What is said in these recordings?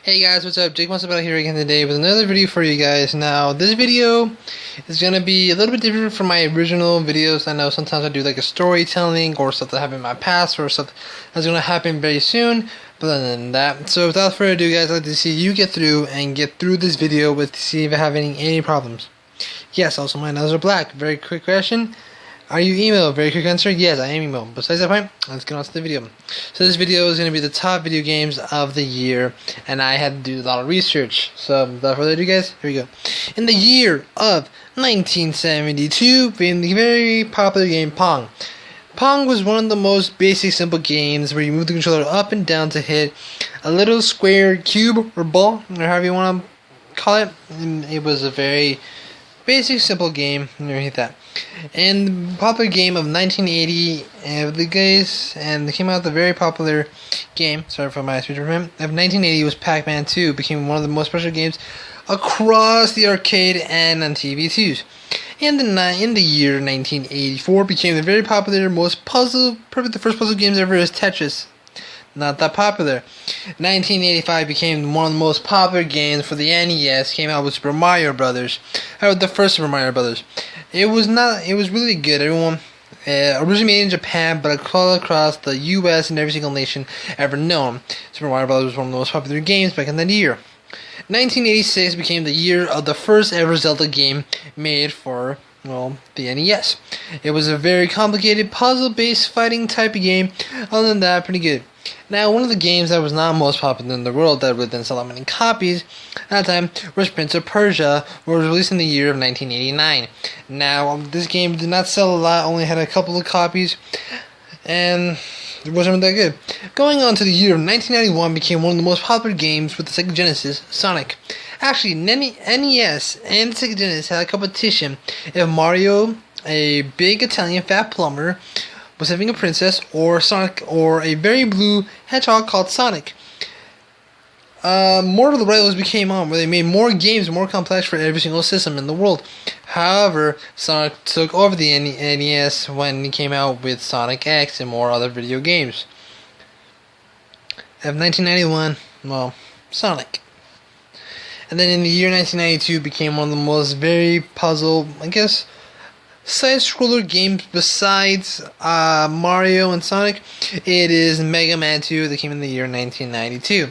Hey guys, what's up? Jake Monster here again today with another video for you guys. Now, this video is going to be a little bit different from my original videos. I know sometimes I do like a storytelling or stuff that happened in my past or stuff that's going to happen very soon. But other than that, so without further ado guys, I'd like to see you get through this video with to see if I have any problems. Yes, also my nails are black. Very quick question. Are you email? Very quick answer. Yes, I am email. Besides that point, let's get on to the video. So this video is going to be the top video games of the year, and I had to do a lot of research. So without further ado, guys, here we go. In the year of 1972, being the very popular game Pong. Pong was one of the most basic, simple games where you move the controller up and down to hit a little square cube or ball, or however you want to call it. And it was a very basic, simple game. Never hit that. And the popular game of 1980, the guys, and they came out the very popular game. Sorry for my speech impediment. Of 1980 was Pac-Man 2. Became one of the most popular games across the arcade and on TV2s. And in the year 1984, became the very popular, probably the first puzzle games ever is Tetris. Not that popular. 1985 became one of the most popular games for the NES. Came out with Super Mario Brothers. The first Super Mario Brothers. It was really good. Everyone originally made in Japan, but across the U.S. and every single nation ever known. Super Mario Brothers was one of the most popular games back in that year. 1986 became the year of the first ever Zelda game made for, well, the NES. It was a very complicated puzzle-based fighting type of game. Other than that, pretty good. Now, one of the games that was not most popular in the world that would then sell out many copies at that time was Prince of Persia, which was released in the year of 1989. Now, this game did not sell a lot, only had a couple of copies, and it wasn't that good. Going on to the year of 1991 became one of the most popular games with the Sega Genesis, Sonic. Actually, NES and the Sega Genesis had a competition if Mario, a big Italian fat plumber, was having a princess, or Sonic, or a very blue hedgehog called Sonic. More of the rivals became on, where they made more games more complex for every single system in the world. However, Sonic took over the NES when he came out with Sonic X and more other video games. Of 1991, well, Sonic. And then in the year 1992 became one of the most very puzzle, I guess, side-scroller games besides Mario and Sonic. It is Mega Man 2 that came in the year 1992.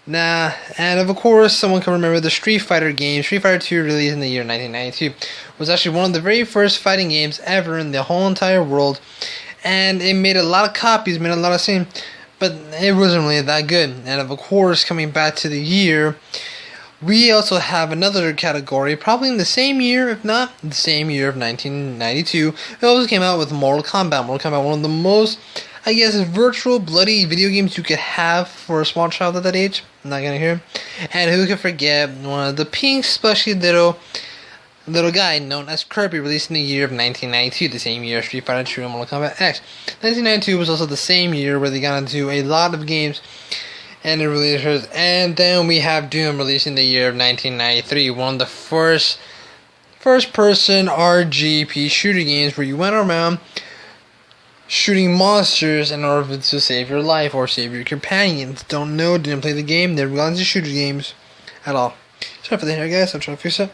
Now, and of course, someone can remember the Street Fighter game. Street Fighter 2, released in the year 1992, was actually one of the very first fighting games ever in the whole entire world, and it made a lot of copies, made a lot of scenes, but it wasn't really that good. And of course, coming back to the year, we also have another category, probably in the same year, if not the same year of 1992. It also came out with Mortal Kombat. Mortal Kombat, one of the most, I guess, virtual, bloody video games you could have for a small child at that age. I'm not gonna hear. And who could forget one of the pink, splashy little guy known as Kirby, released in the year of 1992, the same year Street Fighter 2 and Mortal Kombat X. 1992 was also the same year where they got into a lot of games. And it released, and then we have Doom, released in the year of 1993, one of the first-person RGP shooter games where you went around shooting monsters in order to save your life or save your companions. Don't know, didn't play the game, never got into shooter games at all. Sorry for the hair, guys, I'm trying to fix it.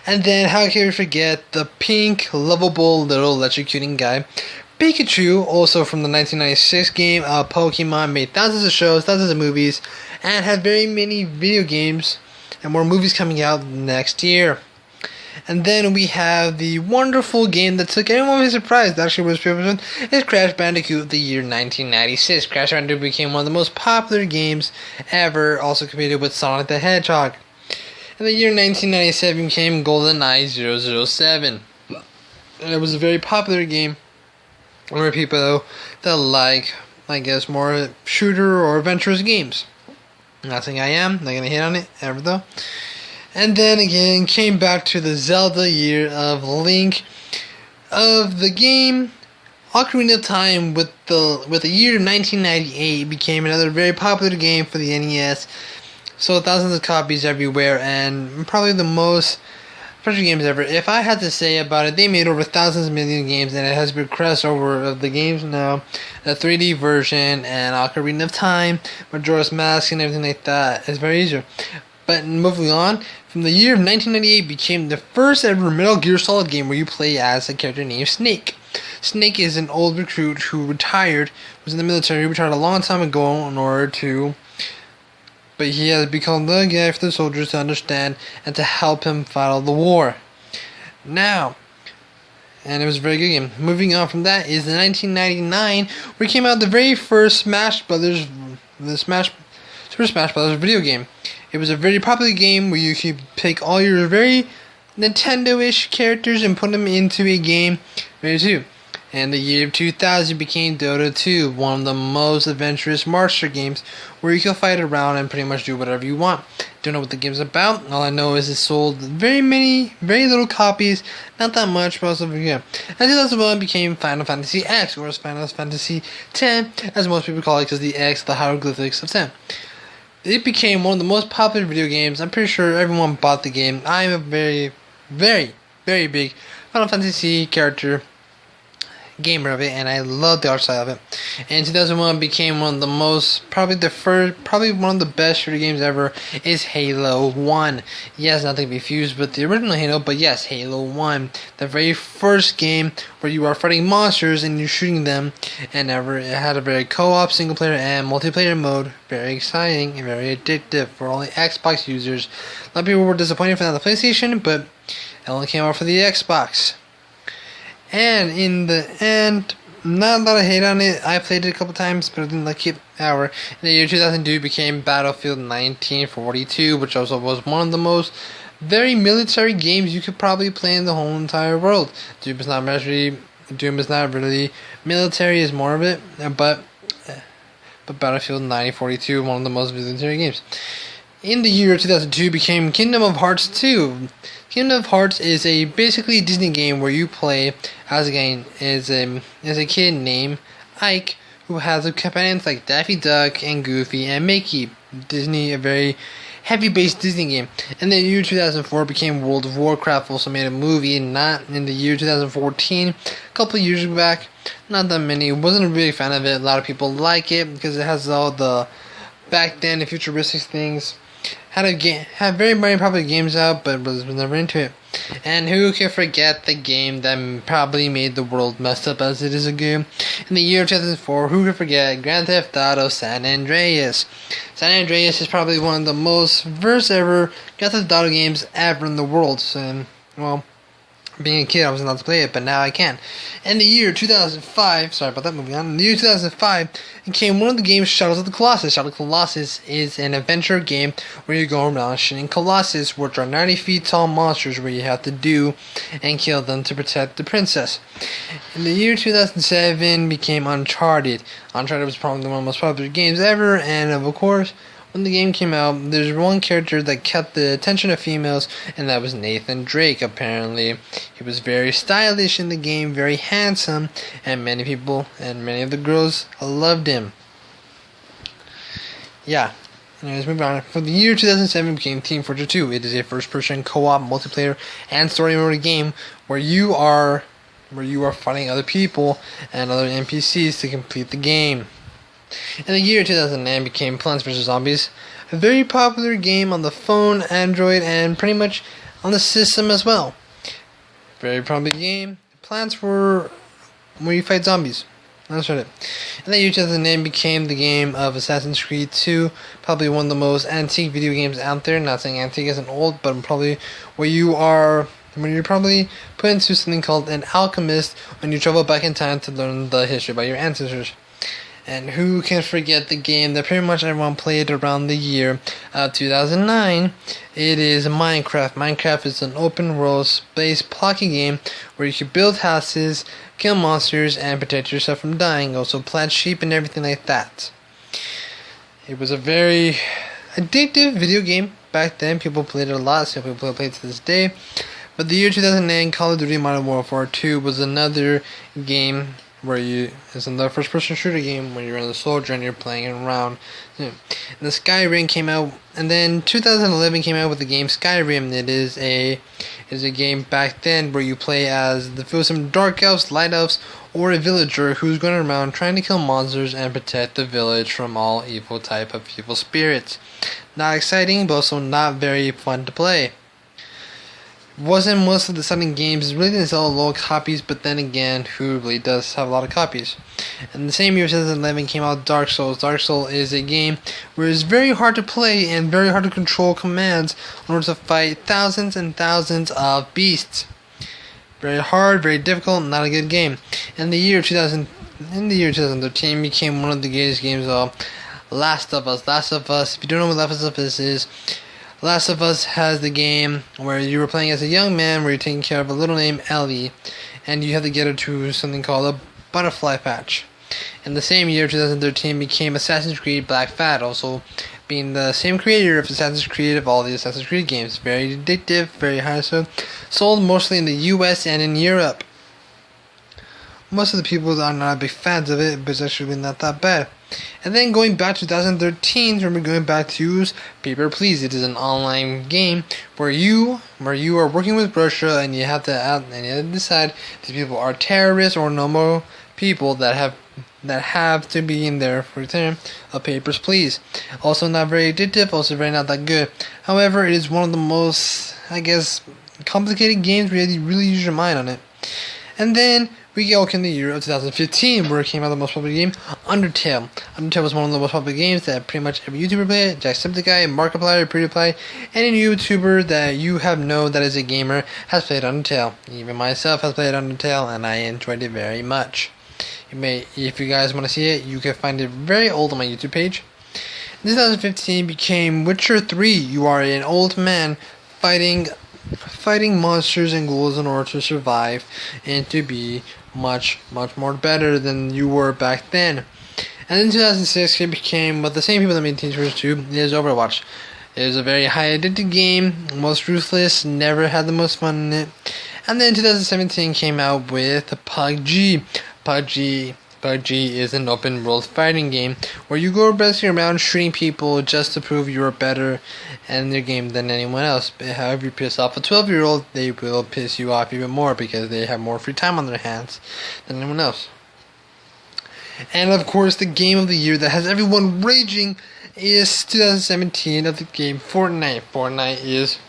And then, how can we forget the pink, lovable little electrocuting guy, Pikachu, also from the 1996 game Pokemon, made thousands of shows, thousands of movies, and had very many video games and more movies coming out next year. And then we have the wonderful game that took everyone by surprise, that actually was famous, is Crash Bandicoot of the year 1996. Crash Bandicoot became one of the most popular games ever, also competed with Sonic the Hedgehog. In the year 1997 came GoldenEye 007. And it was a very popular game. Or people that like, I guess, more shooter or adventurous games. Not saying I am, not gonna hit on it ever though. And then again, came back to the Zelda year of Link of the game. Ocarina of Time with the year of 1998 became another very popular game for the NES. Sold thousands of copies everywhere, and probably pressure games ever. If I had to say about it, they made over thousands of million games, and it has progressed over of the games now, the 3D version, and Ocarina of Time, Majora's Mask, and everything like that. It's very easier. But moving on, from the year of 1998 became the first ever Metal Gear Solid game where you play as a character named Snake. Snake is an old recruit who retired, was in the military, retired a long time ago in order to, but he has become the guy for the soldiers to understand and to help him fight the war. Now, and it was a very good game. Moving on from that is the 1999, where came out the very first Super Smash Brothers video game. It was a very popular game where you could pick all your very Nintendo-ish characters and put them into a game. Very too. And the year 2000 became Dota 2, one of the most adventurous monster games where you can fight around and pretty much do whatever you want. Don't know what the game's about. All I know is it sold very little copies, not that much, but also yeah. And 2001 became Final Fantasy X, or Final Fantasy X, as most people call it, because the X, the hieroglyphics of 10. It became one of the most popular video games. I'm pretty sure everyone bought the game. I'm a very big Final Fantasy character gamer of it, and I love the art style of it. And 2001 became one of the most, probably one of the best shooter games ever is Halo 1. Yes, not to be confused with the original Halo, but yes, Halo 1. The very first game where you are fighting monsters and you're shooting them, and it had a very co-op, single player, and multiplayer mode. Very exciting and very addictive for all the Xbox users. A lot of people were disappointed for that on the PlayStation, but it only came out for the Xbox. And in the end, not a lot of hate on it. I played it a couple times, but I didn't like it. In the year 2002 became Battlefield 1942, which also was one of the most very military games you could probably play in the whole entire world. Doom is not really military, is more of it, but Battlefield 1942, one of the most military games. In the year 2002 became Kingdom of Hearts 2. Kingdom of Hearts is a basically Disney game where you play as a kid named Ike, who has companions like Daffy Duck and Goofy and Mickey. Disney, a very heavy-based Disney game. And then the year 2004 became World of Warcraft, also made a movie, not in the year 2014, a couple of years back. Not that many. Wasn't a big fan of it. A lot of people like it because it has all the back then and futuristic things. Had very popular games out, but was never into it. And who can forget the game that probably made the world messed up as it is a game? In the year 2004, who can forget Grand Theft Auto San Andreas? San Andreas is probably one of the most first ever Grand Theft Auto games ever in the world. So, well, being a kid, I wasn't allowed to play it, but now I can. In the year 2005, sorry about that, moving on. In the year 2005, it came one of the games, Shadows of the Colossus. Shadow of the Colossus is an adventure game where you go around shooting Colossus, which are 90 feet tall monsters where you have to do and kill them to protect the princess. In the year 2007, became Uncharted. Uncharted was probably one of the most popular games ever, and of course, when the game came out, there's one character that kept the attention of females, and that was Nathan Drake, apparently. He was very stylish in the game, very handsome, and many of the girls loved him. Yeah. Anyways, moving on. For the year 2007 became Team Fortress 2. It is a first-person co-op, multiplayer, and story mode game where you are fighting other people and other NPCs to complete the game. In the year 2009 became Plants vs. Zombies, a very popular game on the phone, Android, and pretty much on the system as well. Very popular game. Plants were where you fight zombies. That's right. In the year 2009 became the game of Assassin's Creed 2, probably one of the most antique video games out there. Not saying antique isn't old, but probably when you're probably put into something called an alchemist when you travel back in time to learn the history about your ancestors. And who can forget the game that pretty much everyone played around the year of 2009? It is Minecraft. Minecraft is an open world space blocky game where you can build houses, kill monsters, and protect yourself from dying. Also plant sheep and everything like that. It was a very addictive video game. Back then, people played it a lot, so people play it to this day. But the year 2009, Call of Duty Modern Warfare 2 was another game it's another first-person shooter game where you're in the soldier and you're playing around. And the Skyrim came out, and then 2011 came out with the game Skyrim. It is a is a game back then where you play as the fearsome dark elves, light elves, or a villager who's going around trying to kill monsters and protect the village from all evil type of evil spirits. Not exciting, but also not very fun to play. Wasn't most of the selling games, really didn't sell a lot of copies, but then again, who really does have a lot of copies? And the same year, 2011, came out Dark Souls. Dark Souls is a game where it's very hard to play and very hard to control commands in order to fight thousands and thousands of beasts. Very hard, very difficult, not a good game. In the year 2013, became one of the greatest games of Last of Us. Last of Us, if you don't know what Last of Us is, Last of Us has the game where you were playing as a young man where you're taking care of a little named Ellie, and you have to get her to something called a butterfly patch. In the same year, 2013, became Assassin's Creed Black Flag, also being the same creator of Assassin's Creed of all the Assassin's Creed games. Very addictive, very high, so sold mostly in the US and in Europe. Most of the people are not big fans of it, but it's actually not that bad. And then going back to 2013, remember going back to Paper Please. It is an online game where you are working with Russia, and you have to decide if these people are terrorists or normal people that have to be in there for return of Papers Please. Also not very addictive, also very not that good. However, it is one of the most, I guess, complicated games where you really use your mind on it. And then we go in the year of 2015, where it came out the most popular game, Undertale. Undertale was one of the most popular games that pretty much every YouTuber played. Jacksepticeye, Markiplier, PewDiePie, any YouTuber that you have known that is a gamer has played Undertale. Even myself has played Undertale, and I enjoyed it very much. If you guys want to see it, you can find it very old on my YouTube page. In 2015 became Witcher 3. You are an old man fighting monsters and ghouls in order to survive and to be much more better than you were back then. And in 2006 it became what the same people that made Teenage Witch 2 is Overwatch. It was a very high addictive game, most ruthless, never had the most fun in it. And then 2017 came out with PUBG. PUBG is an open world fighting game where you go basically around shooting people just to prove you're better in their game than anyone else. But however you piss off a 12-year-old, they will piss you off even more because they have more free time on their hands than anyone else. And of course, the game of the year that has everyone raging is 2017 of the game Fortnite. Fortnite is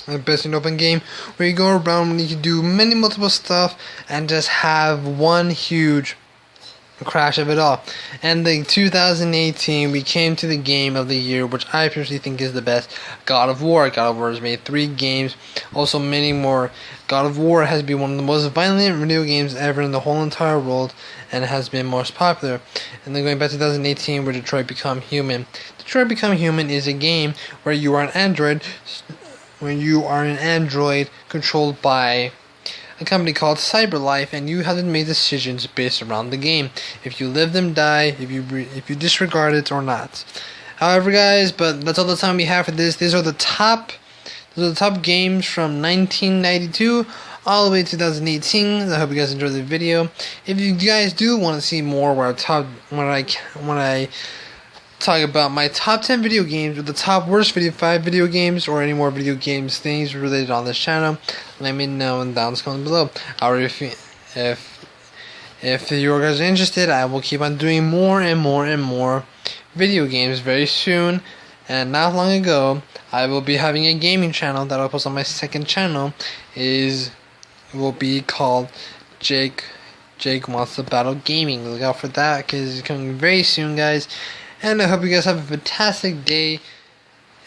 the best in open game where you go around and you can do multiple stuff and just have one huge crash of it all. And the 2018 we came to the game of the year, which I personally think is the best, God of War. God of War has made 3 games, also many more. God of War has been one of the most violent video games ever in the whole entire world and has been most popular. And then going back to 2018 where Detroit Become Human. Detroit Become Human is a game where you are an android controlled by a company called CyberLife, and you have to make decisions based around the game. If you live them, die. If you disregard it or not. However, guys, but that's all the time we have for this. These are the top games from 1992 all the way to 2018. I hope you guys enjoyed the video. If you guys do want to see more where I talk about my top 10 video games or the top worst 5 video games or any more video games things related on this channel, let me know in the comments below. Or if you guys are interested, I will keep on doing more and more video games very soon. And not long ago, I will be having a gaming channel that I'll post on my second channel. Will be called Jake Wants to Battle Gaming. Look out for that because it's coming very soon, guys. And I hope you guys have a fantastic day.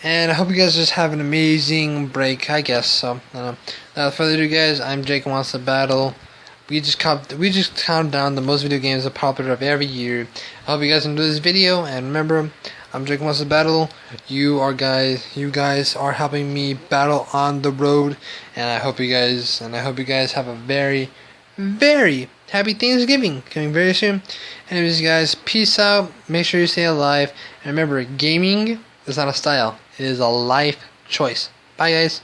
And I hope you guys just have an amazing break, I guess. So, without further ado, guys, I'm Jake Wants to Battle. We just count down the most video games that are popular of every year. I hope you guys enjoyed this video. And remember, I'm Jake Wants to Battle. You guys are helping me battle on the road. And I hope you guys have a very, very happy Thanksgiving coming very soon. Anyways, guys, peace out. Make sure you stay alive. And remember, gaming is not a style. It is a life choice. Bye, guys.